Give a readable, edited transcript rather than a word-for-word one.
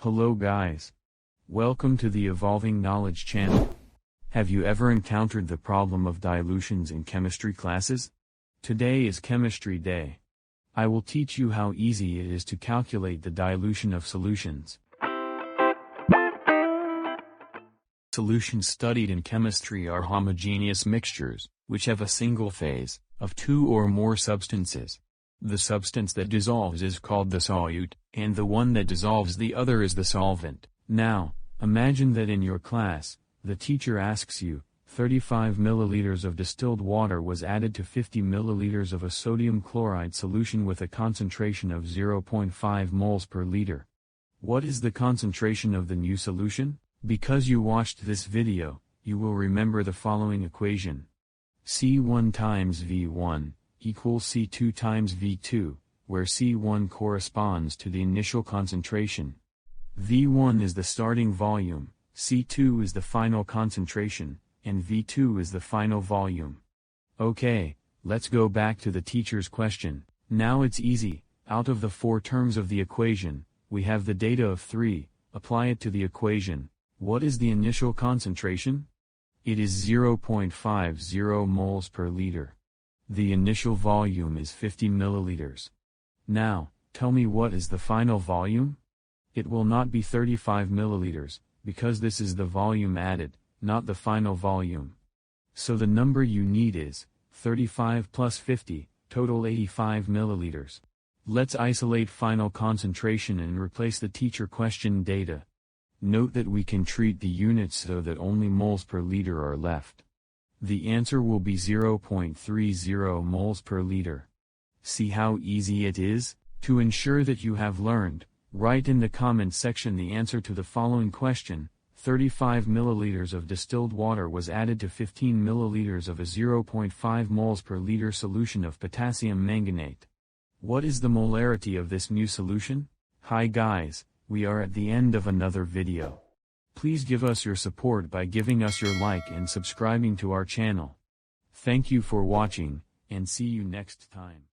Hello guys. Welcome to the Evolving Knowledge channel. Have you ever encountered the problem of dilutions in chemistry classes? Today is chemistry day. I will teach you how easy it is to calculate the dilution of solutions. Solutions studied in chemistry are homogeneous mixtures, which have a single phase, of two or more substances. The substance that dissolves is called the solute, and the one that dissolves the other is the solvent. Now, imagine that in your class, the teacher asks you, 35 milliliters of distilled water was added to 50 milliliters of a sodium chloride solution with a concentration of 0.5 moles per liter. What is the concentration of the new solution? Because you watched this video, you will remember the following equation. C1 times V1 equals C2 times V2, where C1 corresponds to the initial concentration. V1 is the starting volume, C2 is the final concentration, and V2 is the final volume. Okay, let's go back to the teacher's question. Now it's easy. Out of the four terms of the equation, we have the data of 3, apply it to the equation. What is the initial concentration? It is 0.50 moles per liter. The initial volume is 50 milliliters. Now, tell me what is the final volume? It will not be 35 milliliters, because this is the volume added, not the final volume. So the number you need is 35 plus 50, total 85 milliliters. Let's isolate final concentration and replace the teacher question data. Note that we can treat the units so that only moles per liter are left. The answer will be 0.30 moles per liter. See how easy it is? To ensure that you have learned, write in the comment section the answer to the following question. 35 milliliters of distilled water was added to 15 milliliters of a 0.5 moles per liter solution of potassium manganate. What is the molarity of this new solution? Hi guys, we are at the end of another video. Please give us your support by giving us your like and subscribing to our channel. Thank you for watching, and see you next time.